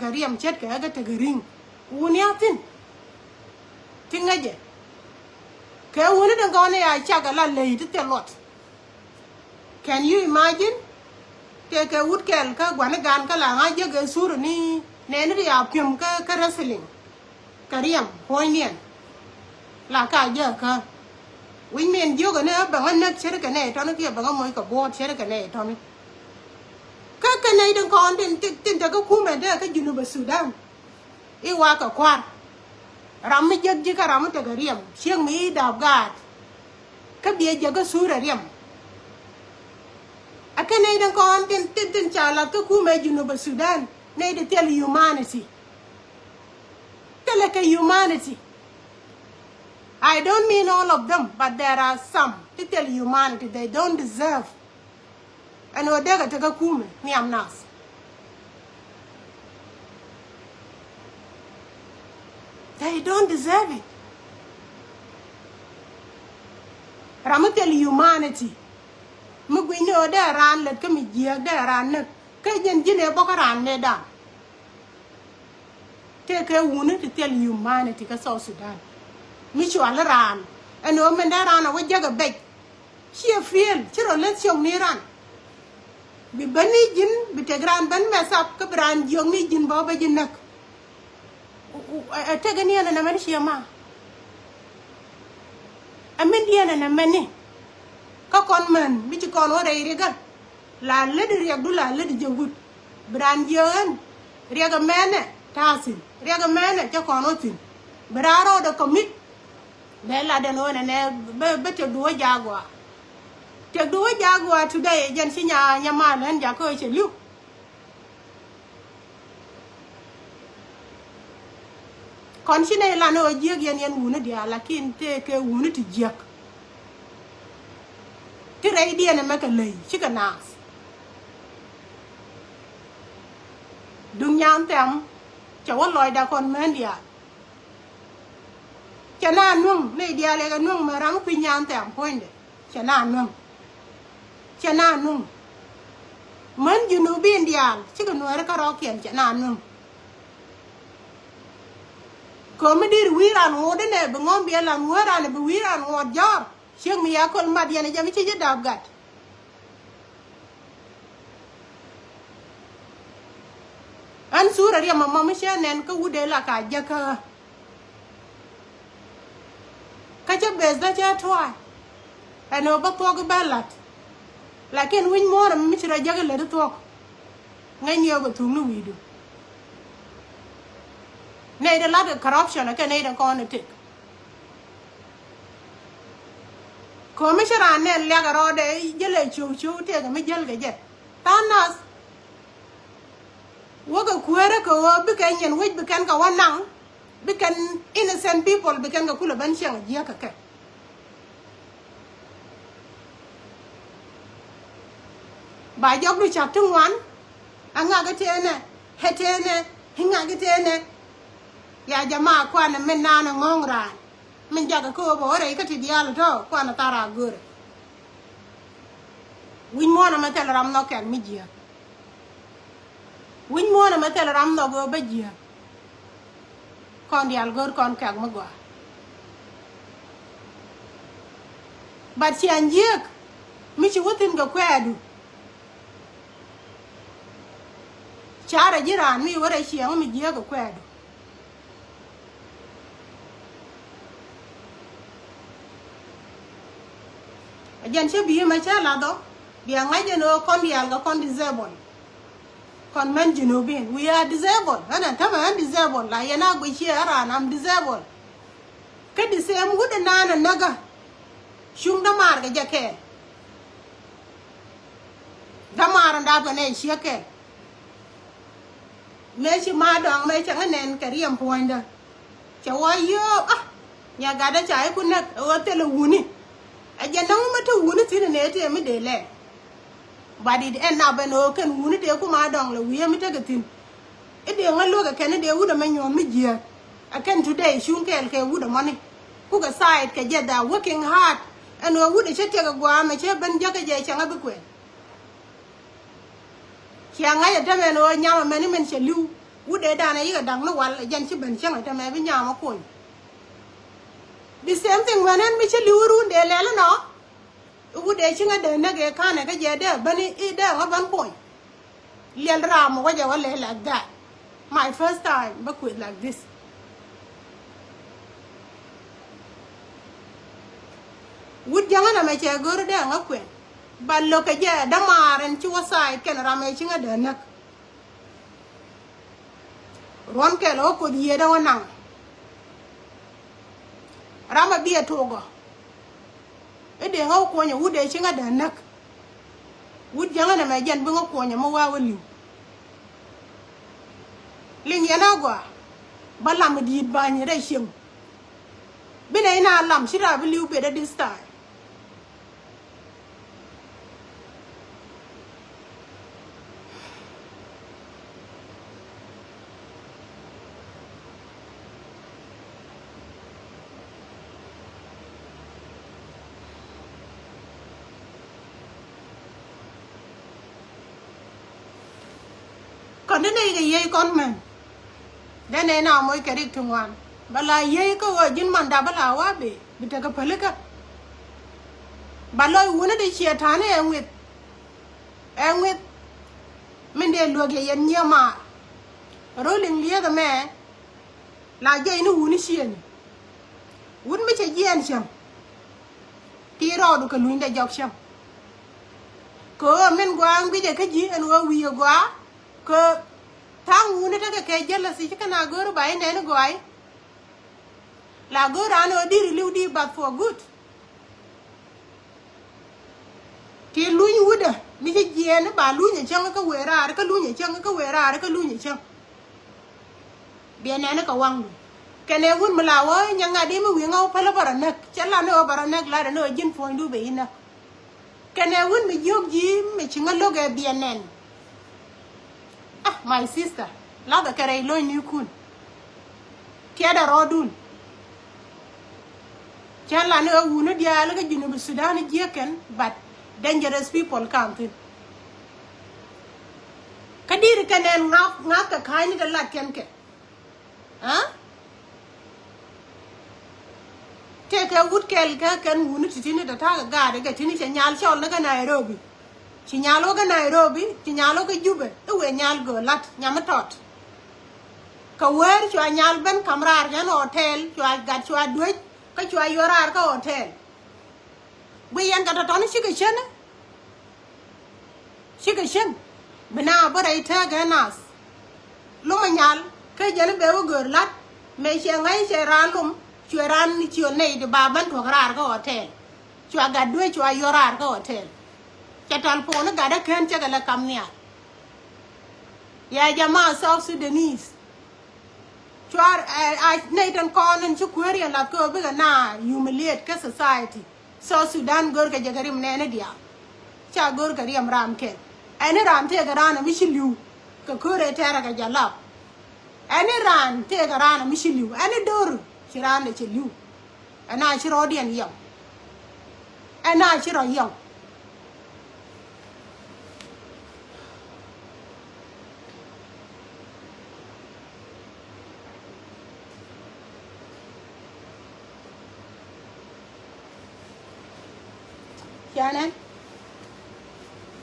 tegariam chet ke ga tegaring uniatin tingaje ke woni de gone ya chaga la leiti te lot can you imagine ke wut kel ka gwana gan ka la nga je ge suru ni ne ni ya pyum ka wrestling kariam hoinien la ka je ka win men jo ga ne ba ngan nak chere ka ne to no ke ba ga moy ka bo chere ka ne to ni ka ne de kon tin ta ka ku me de ka junu ba Sudan I wa ka kwar ram mi jeg ji ka ram te kariam sieng mi da gat ka bie je ga sura riam akane dan kon tin chala ka ku me junu ba Sudan ne de tell humanity tell ka humanity I don't mean all of them but there are some to tell humanity they don't deserve and odega ta ka ku me ni am nas they don't deserve it ramatel humanity mugwini oda ran let ka mi je da ran ne ka jine boko ran ne da te ke wuni to tell humanity ka South Sudan mi chwal ran eno men da ran wa jaga bek chi fiel chiro let chong ni ran bi bani jin bi te gran ban mesap ka bran jong ni jin bo ba jin nak te gani ana na men shema amen diana na meni ka kon man mi ci kon wore riga la le di riag du la le di jogut bran yen riga mene tasin riga mene ca kon otin braro de komit de la de no ne be te do jagwa today jen si nya ma len ja ko che liu kon si ne la no jeg yen wuna dia lakin te ke wuna ti jek ti ray dia ne maka lay ci ka nas dung nyam tem ca wa loy da kon men dia ca na nung ne dia le ga nung ma rang pi nyam tem poinde ca na nung man junu bin dia ci ka Nuer ka ro kien ca na nung ko me dir wiran ngode ne be ngom bi la Nuera ne be wiran ngod jar sieng mi ya kol mad yana jami ci dab gat an sura ri mama mi shenen ka wude la ka jaka ka ca bez da ca toy ano ba to ga balat lakin win mo na mi ci ra jaga le to ngay ñew ba tu nu widu nay da lot of corruption ka nay da ko ne tik commissioner ne le ga ro de jele chu te ga mi jel ga je tanas woga kuere ko bi kan yen wij bi kan ka wanang bi kan innocent people bi kan ga kula ban shang je ka ba jog du chak tu wan anga ga tene hetene hinga ga tene ya jama kwa na men na ngongra men jaga ko bo re ka ti dialo to kwa na tara gure win mo na matel ram no ken mi jia win mo na matel ram no go ba jia kon dial gor kon kag ma gwa ba ci anjek mi ci wutin ga kwadu chara jiran mi wore ci ang mi jia ga kwadu ajan che bi ma cha la do bi nga je no kon dial ga kon disabled kon men jinubin we are disabled ana tama an disabled la yana go chi ara nam disabled ka di sem gude nana naga shung da mar ga jake da mar nda ba ne shi ke me chi ma dong me cha nen ka riem poinda cha wa yo ah nya ga da cha ku na o te le wuni aja nang ma to wuni tin ne te mi de le badi en na be no ken wuni te ku ma dong le wi mi te ga tin e de ngalo ga ken de wu da ma nyon mi je aken today shun kel ke wu da money ku ga side ke je da working hard and wu da che te ga gwa ma che ban ja ga je cha ga be kwen cha nga ya te me no nya ma ni men che lu would they done a dang no while against you ben chang at a maybe yama coin. The same thing when I Michel Luru de Lelano would they ching at the nugget can I get there, bunny eat there at one point. Lil Ram, what you like that. My first time, but quit like this. Would young and make a good day and a queen. But look at ya, Damar and two side can ramaging a dinner. Ron Kello could hear the one now. Rama be a toga. It ain't how when you would a ching at the neck. Would young and make bring up when you more will you. Lienge Nagua, Balam did by your ratio. Bina lam, should I believe better this time? Còn đến đây cái dây con mình đến đây nào mới cái đi thùng ngoan bà là dây có ở trên màn đá bà là quá bị ta cái phơi cái bà lôi uốn nó đi chia thán này em nguyệt mình để lùa cái yên nhiều mà rồi liền lia cái mẹ là dây nó uốn nó chia uốn mới chơi yên xem tí rồi được cái lùi để dọc xem cứ mình qua bây giờ cái gì anh qua uy quá cứ thang uốn nó cái giờ là gì chứ cái nào gỡ bài này nó gọi là gỡ ra nó đi lưu đi but for good thì lui uốn đó mình chơi gì nó bà lui nhảy chân cái quẹt ra cái lui nhảy chân cái quẹt ra cái lui nhảy chân biển này nó có quăng cái này uốn mà là ơi nhưng ngày đi mới uốn ngâu phải là bảo nè chắc là nó bảo nè là nó dân phơi đu bị nè cái này uốn mình giúp gì mình chỉ ngắt lô cái biển này my sister la da kare lo ni kun ke da rodun chala no wunu dia la ga jinu Sudan jeken but dangerous people come in kadir kanen ngaf ka kai ni la ken ke ha te ka wut kel ka kan wunu titini da ta ga ga tini che nyal chol na ga Nairobi chỉ nhà lô cái Nairobi chỉ nhà lô cái Juba cái quê nhà gỡ lát nhà mất trọt cái quê cho nhà bên camera nhà hotel cho gạt cho đuôi cái cho yora cái hotel bây giờ cái đó nó xí cái chân bên nào bữa đây theo cái nas lúc mà nhà cái giờ nó béo gỡ lát mấy xe ngay xe ran lum cho ran chiều này thì bà bên thuộc ra cái hotel cho gạt đuôi cho yora cái hotel Chatal phone nó gada khen chắc là cầm nè ya jama South Sudanese cho ai này tan con nên chú query là cơ bây giờ na humiliate cái society South Sudan gor cái jagarim nè dia cha gor cái riam ram ken anh ram the cái ran mi shilu cái kore tera cái jalap anh ran the cái ran mi shilu anh dor chiran le chilu anh chiro dian yong anh chiro yong Chà nè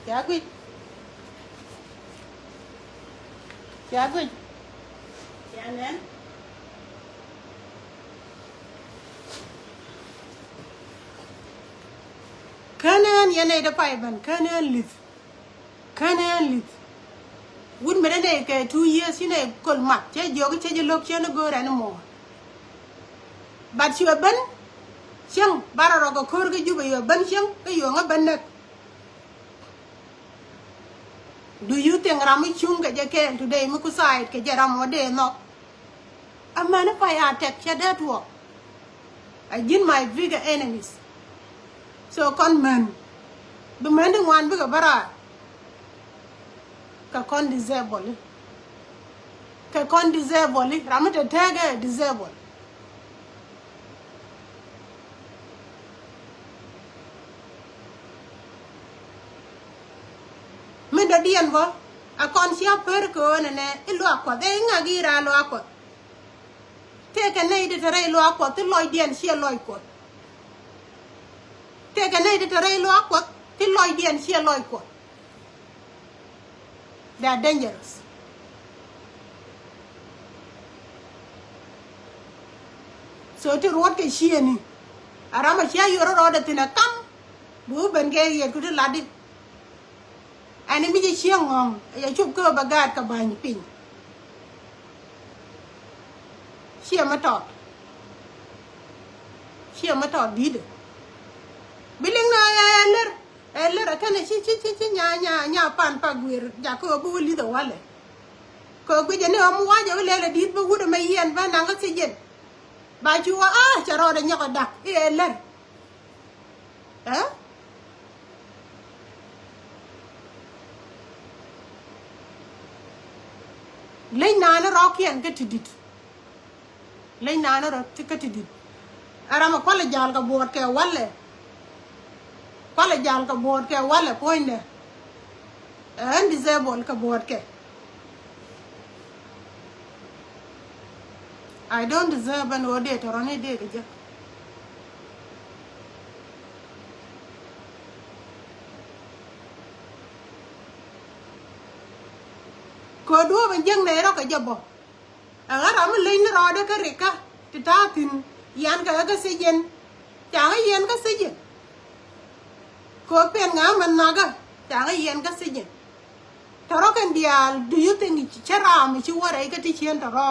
Chà quýt Chà quýt Chà nè Kanan ya này đã phải bằng Kanan lít Wouldn't be đây cái 2 years you know col mat che jogi che lok che no go ran mo But you have been Chăng, bara rogo khur cái juba yo ban chăng, cái yo nga ban nak. Do you think rami chung cái jake today mo ku side cái jaram wade no. Amana phải attack cha that work. Again my bigger enemies. So con man. Be man the one bigger bara. Ka con disable. Ka con disable, ramata tag disable. Mình đã điên vợ a con chia per ko ne ilu akwa de ngagi ra lo akwa te ka nei de tere lo akwa ti loy dien chia loy ko te ka nei de tere lo akwa ti loy dien chia loy ko they are dangerous so ti road ke chia ni arama chia yoro ro de tina kam bu ben ge ye ku de ladi ani mi ji chia ngong ya chup ko bagat ka ban pin chia ma tot di de biling na eller kana chi nya pan pa gwir ja ko bu li do wale ko gwe ne am wa ja le di bu de mai yen ba nang ka si jen ba chu a cha ro de nya ko dak eller lấy nà nó rò kian cái thịt lấy nà nó rò cái thịt ara mà qual jal ka bor ke wale qual jal ka bor ke wale point ne and disable ka bor ke I don't deserve an order to run a day ke ko do ben jeng ne ro ka jabo ara ma lein ro de ka reka ti ta tin yan ka se jen cha ga yen ka se jen ko pen nga man na ga cha ga yen ka se jen taro kan dial do you think chara mi chi wore ka ti chen taro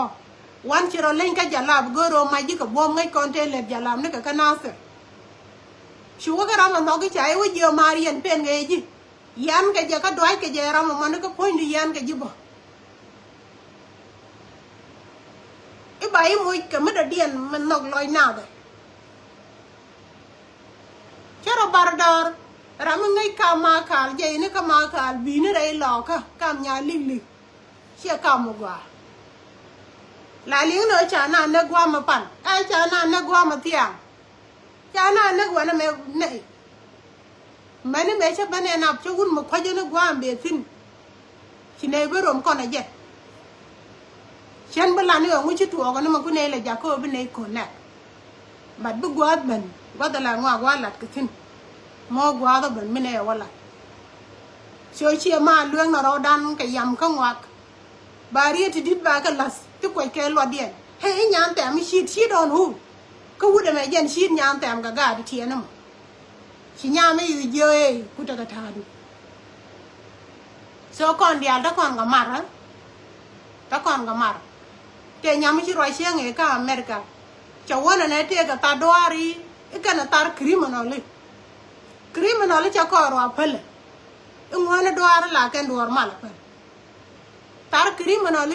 wan chiro lein ka jalab goro ma ji ka bom ngai konten le jalab ne ka na se shu ga ra ma no ga chai wo jo marian pen ge ji yan ka ja ka doi ka ja ra ma man ka point yan ka ji bo bài môi cái mất điện mình nọc lòi nào đấy chứ rồi bà đờ ra mình ngay cam mà khal vậy nữa cam mà khal vì nữa đây lò cả cam nhà lì chia cam một quả lại liếng nữa chả nào nước qua màปั่นai chả nào nước qua mà tiang chả nào nước qua nó mẹ này mấy nó mẹ chắc bên này nạp cho quân một khoai cho nước qua bề xin chỉ này với rộm con này vậy chen bala ni ngu chi tuo ko ma ku ne le ja ko be ne ko na bat bu gwad ben gwada la ngwa wala kin mo gwada ben mi ne wala so chi ma luang na ro dan ka yam ka ngwa ba ri ti dit ba ka las ti ko ke lo dien he nyan te mi shi don hu ko wu de me jen shi nyan te am ga ga di tie na mo chi nya me yu je ku ta ka ta du so kon dia da kon ga mar ha ta kon ga mar te nyam chi roi xiang e ka America chawana ne te ka ta doari e kana tar criminal cha ko ro apele e ngwana doar la ken doar mal pa tar criminal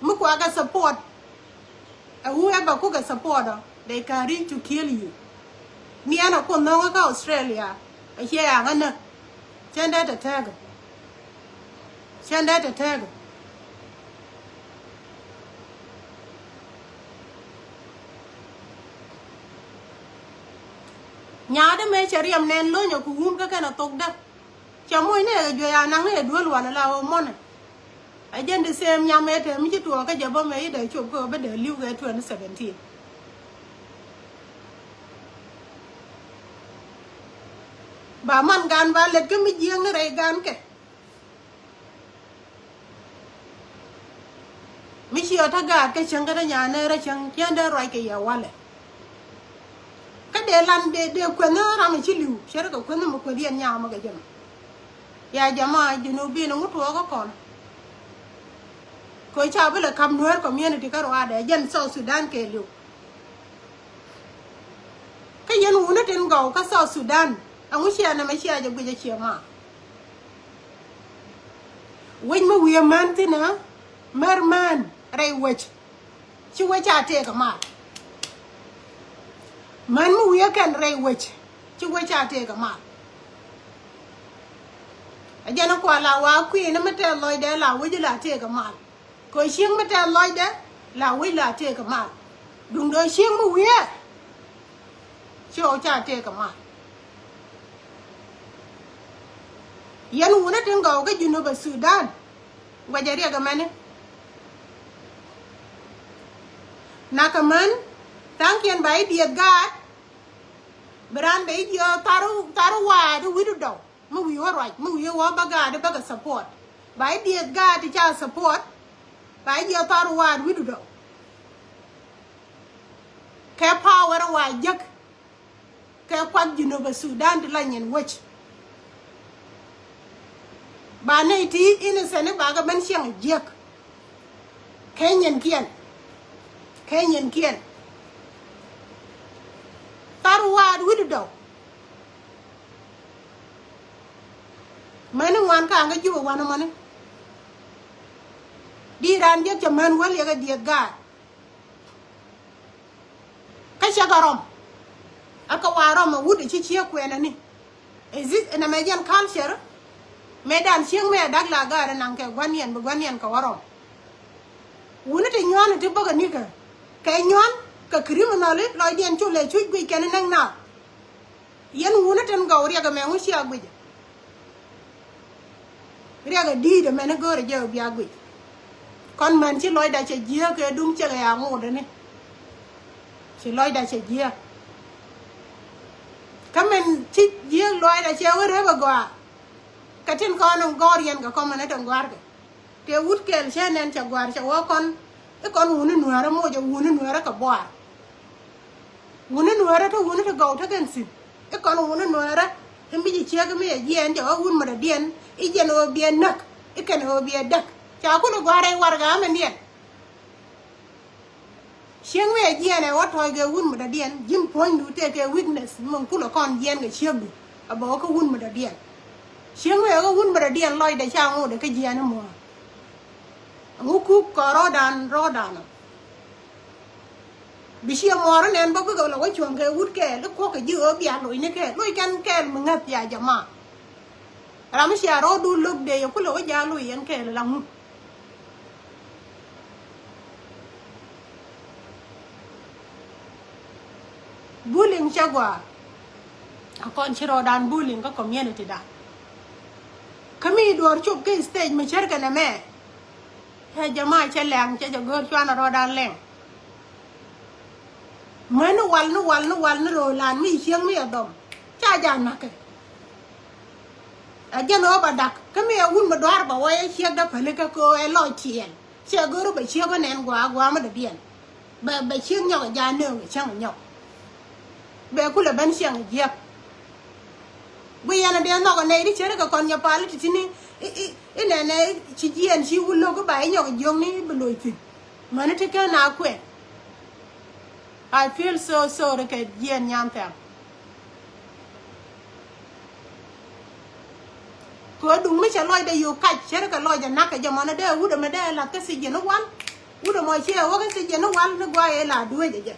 mu ko ga support whoever ko ga support they can reach to kill you mi ana ko no ga Australia e che ya ngana chenda ta tag nhà đó mấy chari am nen lo nyo ku hum ka kana tok da cha moy ne jo ya nang ne duol wana la o mon a jen de sem nya me te mi chi tuo ka jabo me de chup ko be de liu ga 2017 ba man gan ba let ke mi jieng ne re gan ke mi chi ota ga ke chang ga nya ne ra chang yan da roi ke ya wale cái đề lan đề quyền nó ra mình chỉ liu sẽ có quyền nó một quyền điện nhà mà cái gì ya jama junubi nó ngút có còn coi chào với là cầm nuôi community cái rồi để dân South Sudan kể liu cái dân uống nó trên gầu cái South Sudan ông ấy chia này mấy chia cho bây giờ chia mà quên mà we man thế nào merman ray wech chú quay trả tiền cả mà man mu ya kan ray wech chu we cha te ka ma a jana ko la wa ku na mate loy de la we la te ka ma ko xieng mate loy de la we la te ka ma dung do xieng mu we cho cha te ka ma yan wuna tin go ga Junuba Sudan wajari ga mane nakaman tankian bai diet gat beran bai yo taru wa du widu do mu wi wa right mu wi wa baga de baga support bai diet gat ti cha support bai yo taru wa widu do ke power wa jak ke kwat Junuba Sudan de lanyen wach ba nei ti innocent ba ga ban siang jak kenyen kian taru wa widu do mane wan ka nga juba wana mane di ran je jaman wal ya ga diet ga ka shagarom aka warom ma wudi ci ci kwena ni is it an American culture medan siang me dag la ga nan ke gwanyen ka warom wuna te nyon te baga ni ka kay nyon ka criminal loy den chu le chu gui ken nang na yen wuna ten gawri ga me ngu sia gui riaga di de mena gore je biya gui kon man ci loy da ci jia ke dum ci ga ya mu de ni ci loy da ci jia kamen ci jia loy da ci wore ba gwa katin ko non gor yen ga ko mena tan gwar ke te wut kel chenen cha gwar cha wo kon e kon wunu nuara mo je wunu nuara ka boar wunu nuara to wunu to go to gen sin e kon wunu nuara e mi ji che ga mi yen ja wun ma da dien e je no bien nak e ken o bien dak cha ko no gware war ga men dien xieng me yen e wo to ge wun ma da dien jin point du te ke weakness mon ku lo kon yen ga che bu abo ko wun ma da dien xieng me ga wun ma da dien loy da cha ngo de ke yen mo nguku ko rodan bishia moro nen ba ko la wa chuan ke wut ke lu ko ke ji o bia loi ne ke loi kan ke mngat ya jama ram sia ro du luk de yo ko lo ja loi en ke la mu bullying chagwa akon chiro dan bullying ko community da kami dor chup ke stage me cher kana me he jama che lang che gor chuan ro dan leng mano wal no ro lan mi siang mi adom cha jan na ke a jano ba dak kami a wun ma dwar ba wa che da phale ka ko e lo chien che gor ba che ba nen gwa ma da bien ba chieng nyok ja ne chang nyok be ku la ban siang je bu yana de no ga nei di che ka kon nya pa li ti ni e ne chi jien chi wu lo ko ba nyok jong ni bu lo ti mane te ka na kwe I feel so sorry ke yen nyanta ko dung mi cha loy de yu ka chere ka loy ja na ka jamana de wu de me de la ka si je no wan wu de mo che wo ka si je no wan ne gwa e la duwe je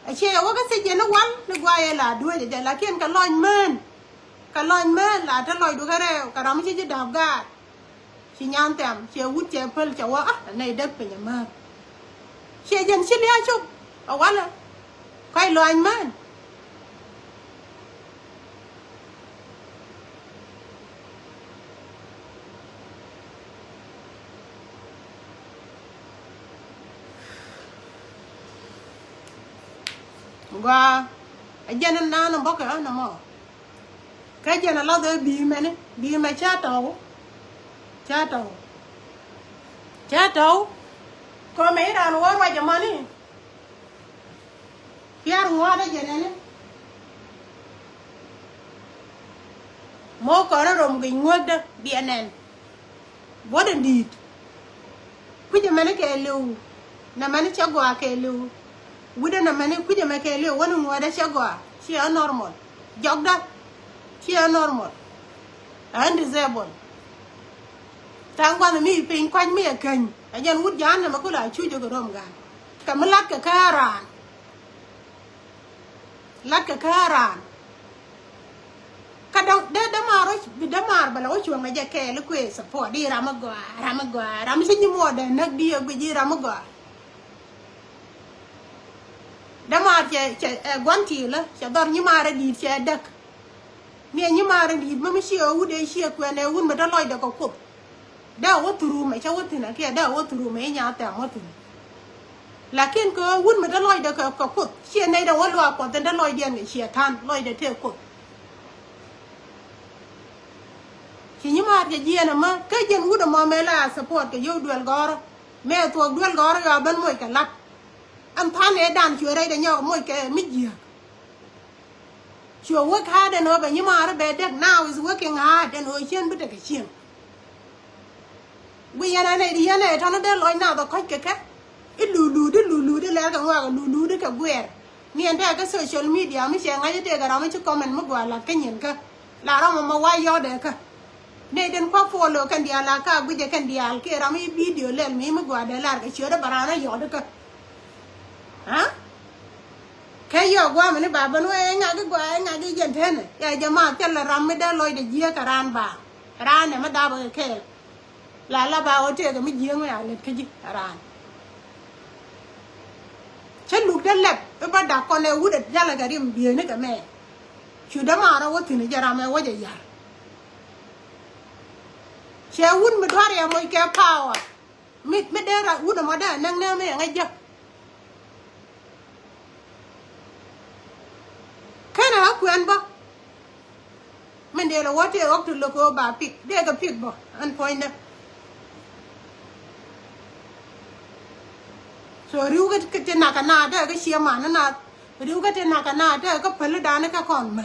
a che wo ka si je no wan ne gwa e la duwe je la ken ka loy men la ta loy du ka re ka ram chi je dab ga chi nyanta che wu che pel cha wa nei de pe nya ma che jen chi le chu ở quá là quay lo anh man qua ở dân na nó bóc cái nó mò cái dân là lo tới bị mày cha tàu có mấy đàn quá qua cho mà đi Piar ngwa da jenene mo ko na rom gi ngwa da bienen boden dit kuje mane ke lew na mane chagwa ke lew wuda na mane kuje me ke lew wonu ngwa da chagwa chi a normal jogda chi a normal and disabled tangwa mi pin kwan mi kan ajan wud jan na ko la chu jo rom ga kamalat ka karan lát cả karan kadang da mar bala o chuang ja ke lu kwe support di ramagwa ram sinyi mo da nak di bi di ramagwa da mar che gwanti la che dor ni mara di che dak me ni mare di ma mi shi o de shi ku ne un ma da loy da ko ko da wo turu me cha wo tina ke da wo turu me nya ta mo tin lakin ko un ma da loy da ko ko shi ne da wo lo ko da loy de ne shi tan loy da te ko shi ni mare ke ji na ma ka jen u da ma me la support ke yo duel goro me to duel goro ya ban moy ka lat am tan e dan chu re da nyo moy ke mi ji Sure work hard and over you are better now is working hard and we can be a chin. We are an idea at another line now the cock it lulu the leg and walk lulu the wear. Me and take a social media, Miss Yang, I take a to comment Mugua like Kenyanka. La Rama, why you're there? Nathan Pafolo can be a laka with the candy alkerami video, let me Mugua de Larga, sure the banana yodaka. Huh? Cái giờ qua mình bà bên ngoài ngay cái dân thế này, giờ giờ mà cái là ram mới đã lôi để giết cả ran này mà đào vào cái là bà ở trên cái mới giết mới lại cái gì ran, chân lục đã lẹp, bà đặt con này uất ra là cái điểm biển này cái mẹ, chú đã mà ra uất thì nó giờ ram mới uất giờ, xe uất mới thoát ra mới cái power, mới để ra uất mà đã năng năng mới ngay giờ. Kana hakuen ba men de la wote ok to loko ba pick de ga pick ba an point so riu ga ke na kana da ga sia ma na riu ga te na kana da ga phal da na ka kon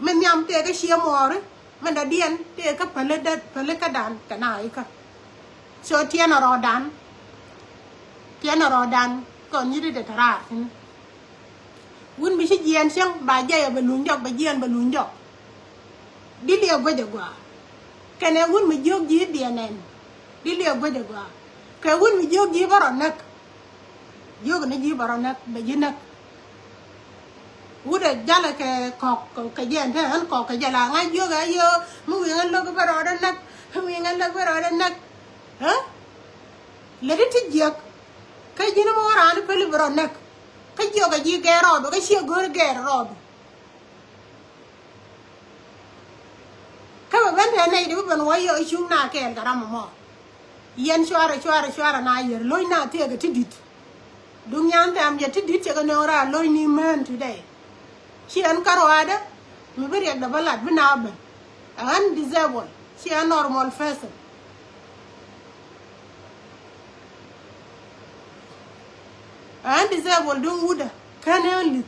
men nyam te ga sia mo re men da dien te ga phal ka dan kana ai ka so tiana ro dan kon ni de tara Wouldn't be she and some by Jay of a lunjok by Jan Balunjok. Dilly of Wedagua. Can I win with you, dear name? Dilly of Wedagua. Can I win with you, give her a neck? You're going to give her a neck, but you know. Would a jalaka cock, Kajan, and cock a jala, I yoga, you moving and look over a neck, moving and look over a neck. Huh? Let it jerk. Kajina more on a pelliver on neck. Cái chiều cái gì ghé rồi, cái chiều gửi ghé rồi. Cái vấn đề này thì vẫn nói ở chung na kèn cả năm mà. Yên xoa na giờ lôi na thiệt cái thịt. Đúng nhắn tham giờ thịt cho cái nó ra lôi ni men today. Chị ăn caro ada, mình biết được double lạt bên nào bên. Anh disabled, chị ăn normal person. And disabled don't would can only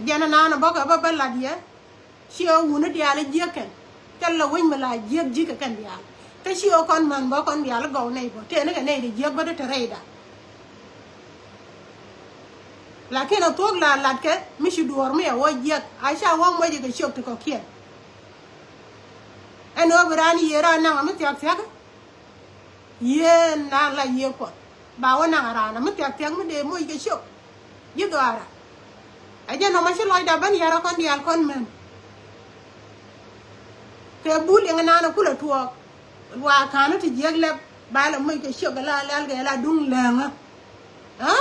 Jana nana boka baba ladia she wona diala jeken tella win mala jeg jika kan dial ka she o kon man bo kon dial go nei bo te ne ka nei de jeg bo de tereda lakin a tog la lat ke mi shi duor mi wo jeg aisha wo mo je ke shop to ko kien en o brani yera na ma tiak tiak ye na la ye ko ba wa na ara na ma tiak tiak mi de mo ke shop ye do ara aja no ma shi loy da ban yara kon dial kon men ke bul yang na na kula tuo wa kana ti jeg le ba la mo ke shop la ga la dung la nga ha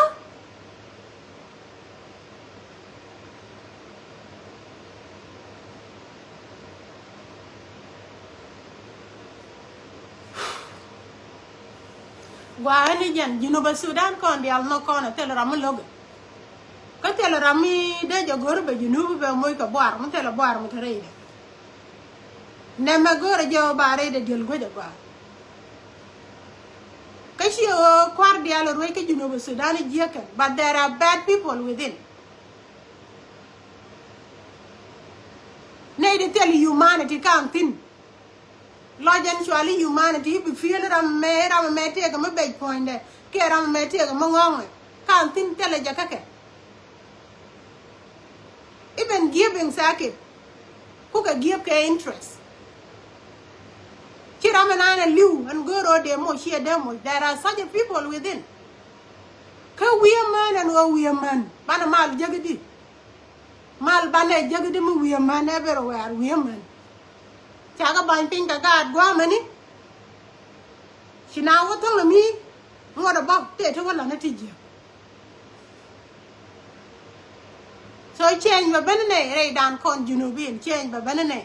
Why any you know, but Sudan con the alno con tell Ram log. Cut tell Rami, then you go, but you know, make a bar, tell a bar with a raid. Never go to your bar, you'll go to bar. Kashio, Quardial, Rake, you know, Sudan is jacket, but there are bad people within. Nay, they tell you humanity can't thin. Lodge surely humanity be feel ram me take a big point there. Care ram me take a mong can't think tell a jacket. Even giving sake who can give interest. Kiraman and Liu and go road demo share demo. There are such people within. Ka we a man and oh we a man. Banamal jagadi. Mal bane jagadi we a man everywhere we a man. Chaga bang ping ka gad gwa mani She now what told me what about that to one at you. So I change my banana, right down con Junubian, change my banana.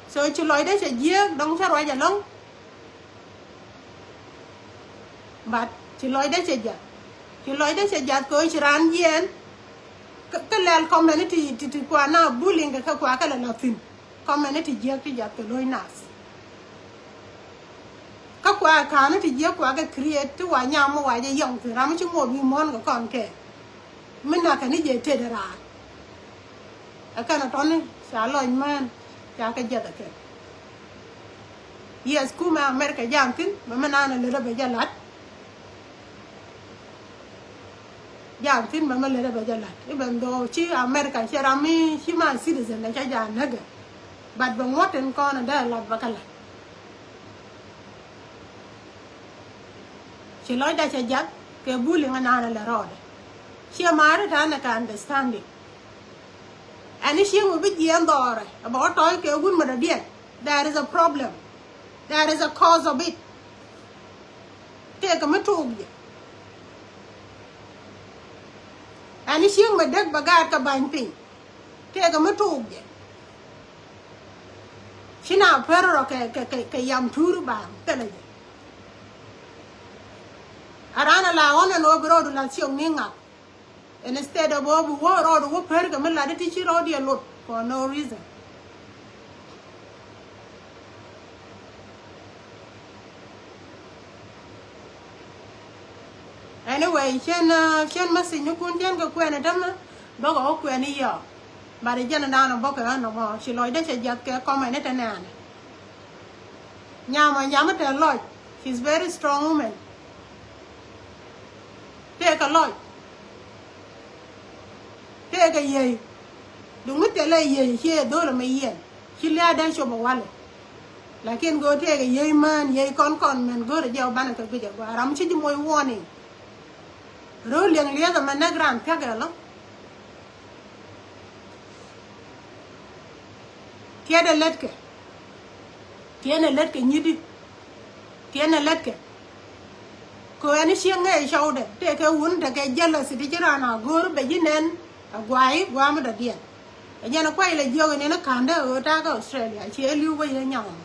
So chị lôi đấy sẽ giết đông cho rồi giờ lông but chị lôi đấy sẽ giết chị lôi đấy sẽ giết coi chị ran yên cái lẹn community thì qua na bullying cái qua cái là nothing community giết thì giết cái lôi nas các qua khá nó thì giết qua cái create thì qua nhau mà qua cái dòng thì làm chứ ngồi bị mòn cái con kẻ mình là cái này dễ thế ra cái nó tròn này xả lôi man chả cái gì đó yes kuma America jam tin mà nana lera be jalat jam tin mà lera be jalat even though chi America chi rami chi ma citizen la cha jam naga but the what in Canada la bakala chi loy da cha jat ke buli nana la rode chi mara ta na ka understanding and she will be yandore about all ke gun ma da there is a problem. There is a cause of it. Take a matug. And if you make bagat ka bang ping, take a matug. She now perro ke yam turu bang, tell you. Arana la on and over road la siong ninga. And instead of over war or whoop her, the middle of the teacher or the lot for no reason. Anyway, chen message you couldn't get a queen at them, dog or queen here. But the general down a book and no more. She loyed that she just comment at an end. Yama Yamata Lloyd, she's very strong woman. Take a lot. Take a ye. Do not tell a ye here, do me ye. She lay dash over wallet. Like in go take a ye man, ye con man, go to jail banner video. I'm changing my warning. Rolling the other man, a grand pagalo. Tiene letke. Tiene letke, nidi. Tiene letke. Ko any shing a shoulder. Take a wound to get jealous. It is around a good beginning. A guay, guam the dear. And then a quail a young in a candle or tag Australia. She you way a young.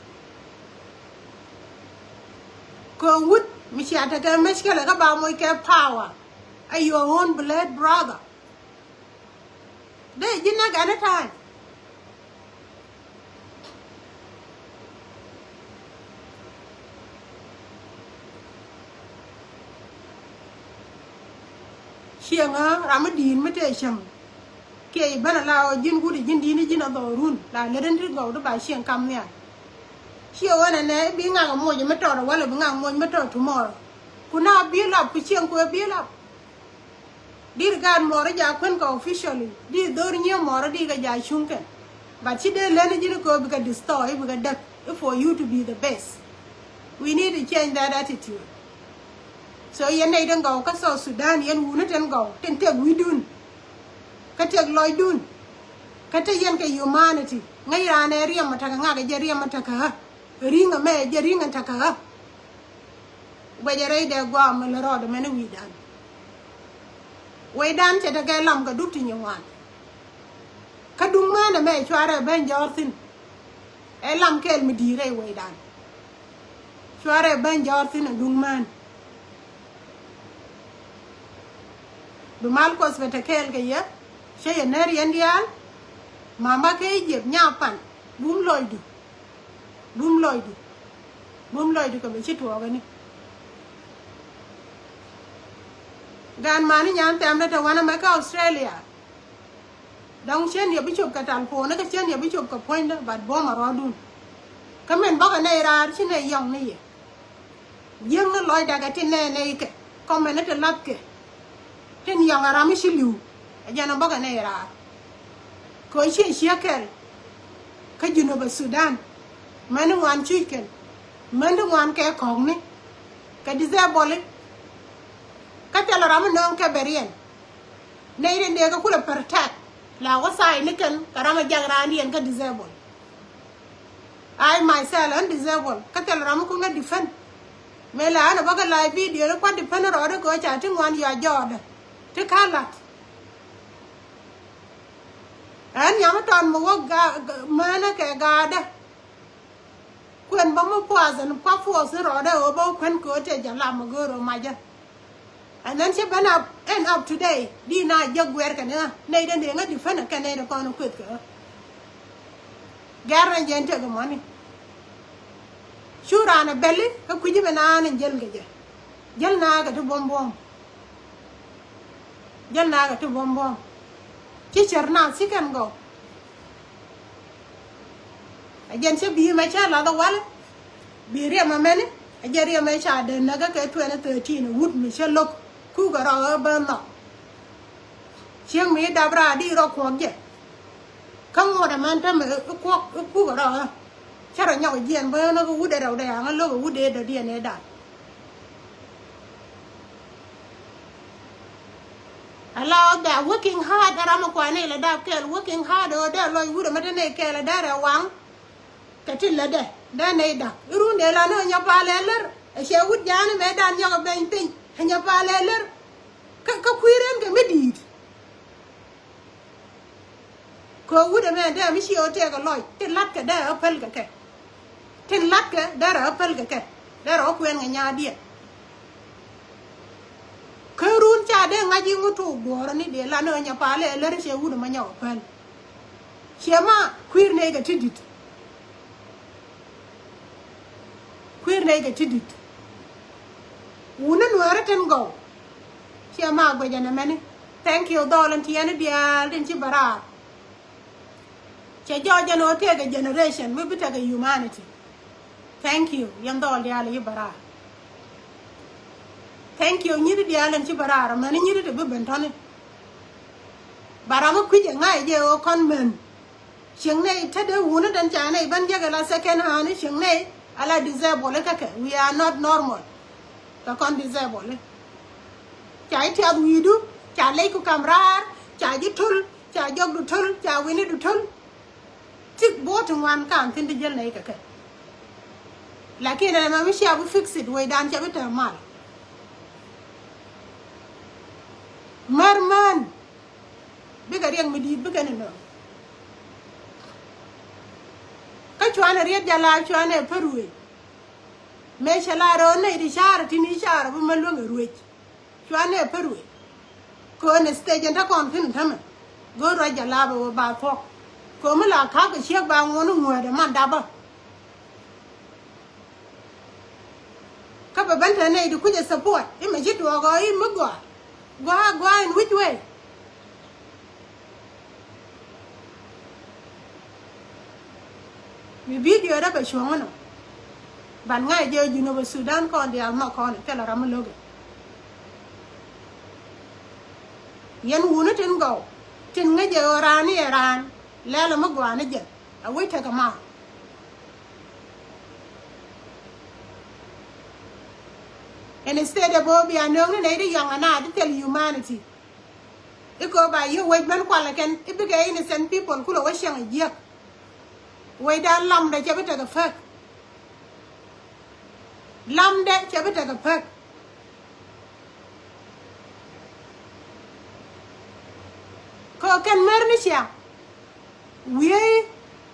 Go wood, Michelle, take a mescal about my power. Are your own blood brother? They did not get a time. She and her Ramadi invitation. Kay Banala, Jin Woody, Jin Jin of the room, like letting go to buy she and come near. She went and there being a more metal or well being a more metal tomorrow. Could not be up, which young could be up. Dear God, Moraja couldn't go officially. Dear Doria Moradiga Shunken. But she did let it go because the story because that for you to be the best. We need to change that attitude. So you need to go, because Sudan, you wouldn't go. Then take we do. Katak Lloyd Dun. Katayanka humanity. Nayan area Mataka, Jerry Mataka. Ring a may, Jering and Taka. Where you read their guam and the road, the many we done. We done to the galam go do in your one. Kadung man a may try to bend your thin. Elam kel me dire way done. Try to bend your thin and dung man. The Malcos with a kel gay, she a nary Indian. Mamma kay jib nyapan. Boom Lloyd. Boom Lloyd. Boom Lloyd to come to organic. Gan money yan tamlet to one America Australia. Don't send your bishop Catalpo, not send your bishop Capoinda, but bomb around. Come and bog an era, she a young me. Young Lloyd Agatin naked, come and let a lapke. 10 young Aramishilu, a young bog an era. Coishi Shakel, Kajunova Sudan, Manu one chicken, Manu one care cogni, Kadizaboli. Katala Raman Caberian. Naden de Kakula per attack. La was I nickel, Karama Jagrani and got disabled. 10 young Aramishilu, a young bog an era. Coishi Shakel, Kajunova Sudan, Manu one care cogni, Kadizaboli. Katala Raman Caberian. Naden de Kakula per attack. La was I nickel, Karama Jagrani and got disabled. I myself undisabled katel ram ko nga defend me la na baga live video lo kwa defend ro de ko cha tin wan ya jod te kalat an yam ton mo ga mana ke ga da kwen ba mo poison kwa force ro de o ba kwen ko te ja la mo go ro ma ja and then she been up and up today di na jog wer kan na nei den de nga defend kan nei de ko no kwet ko garan gente ga money shura na belli ka kuji bana nan jel ga jel na ga to bombom jel na ga to bombom ci cerna si kan go ajen se bi ma cha la da wala bi re ma mene ajeri ma cha de na ga ke 2013 wood mi se lok ku ga ro ba no chiang mi da bra di ro ko ge không ngồi đàm ăn trăm ku cái đó chắc là nhau diện với nó có vút để đầu đè nó lô vút để đầu điện này đặt alo đã working hard ra mà qua này là đạp kẹt working hard rồi đã lôi vút mà thế này kẹt là đã là vắng cái chuyện là đây đã này đặt run để là nó nhập vào lên lэр xe vút giá nó mấy đàn nhau bên pin nhập vào lên lэр cái quý rem cái mấy đi ko wuda me da mi shiyo te ga loy tin lat ka da apel ka ke tin lat ka da ra apel ka ke da ro kwen nga nya dia kerun cha de nga ji ngutu goro ni de la no nya pale le re she wuda ma nya apel shema queer ne ga tidit queer ne ga tidit wuna no ara ten go shema go jana meni thank you dolan ti ene dia den ci bara che Georgia no take a generation we take a humanity thank you yam dol ya le bara thank you nyiri dia len ci bara man nyiri de ben tane bara mo kuje ngai je o kon men ching nei ta de wuna dan cha nei ban jaga la second hand ching nei ala disabled ka ke we are not normal ka kon disabled chai ti adu yidu cha le ku kamrar cha ji tul cha jog du tul cha wini du tul tik bot wan kan tin de jel nei ka ke lakin na ma mi sha bu fix it way dan cha bita mal marman biga riang mi di biga no ka chwana riet jala chwana perwe me shala ro nei di shar tini shar bu malwa ruech chwana perwe ko ne stage ta kon tin tham go ra jala ba fo ko ma la ka ka chiek ba ngonu ngwe de man da ba ka ba ban ta nei du ku je support I ma jit wo go I ma go in which way mi video da ba shwon no ban ngai je juno ba Sudan kon dia ma kon ke la ram loge yen wuna tin go tin nga je orani ran lela ma gwana je a wai ta kama and instead of bobi anong ne de yang ana de tell humanity iko ba you wait man kwala ken ibiga innocent people kulo wa shang je wai da lam da je bita ga fak lam de je bita ga fak ko kan mer ni sia we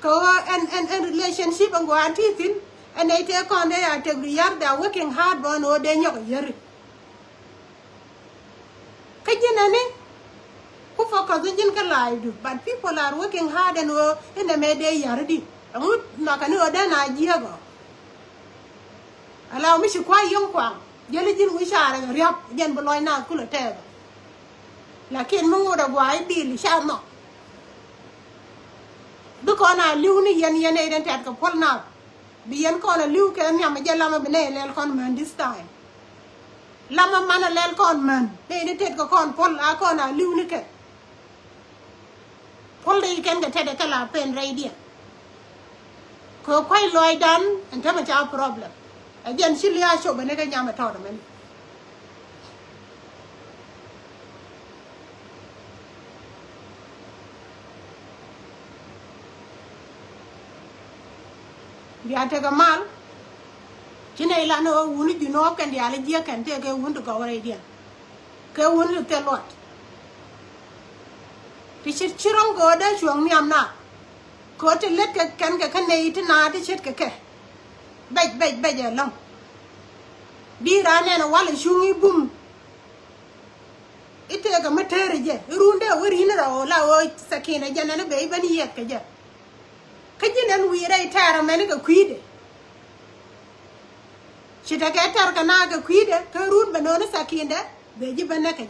ko and relationship and go anti thin and they take on they are they are working hard but no they nyok yer kajina ne who focus in ka live but people are working hard and in the media yardi amut na kan o da na jiego ala mi shi kwa yong kwa jeli jin wi share riap jen boy na kula te lakin mo da gwai bil sha no du ko na liu ni yen eden tet ko pol na bi yen ko na liu ke nyam je lama bene lel kon man this time lama man lel kon man de tet ko kon pol a ko na liu ni ke pol de ken ga tet ka la pen radio ko kwai loy dan and ta ma cha problem again shilia sho bene ga nyam ta da men Bia take a mal. Chine la no wuni you know can the allergy can take a wound to go idea. Go wound to tell what. Tichit chirong go da chuang miam na. Go to let can eat na the chit kake. Beg along. Be ran and a wall shungy boom. It take a material. Runda we're in a la sakina jan and a baby yet. Kajin and we rate a manic quid. She take a tarkanaga quid, Karun banana sakinda, the jibanaka.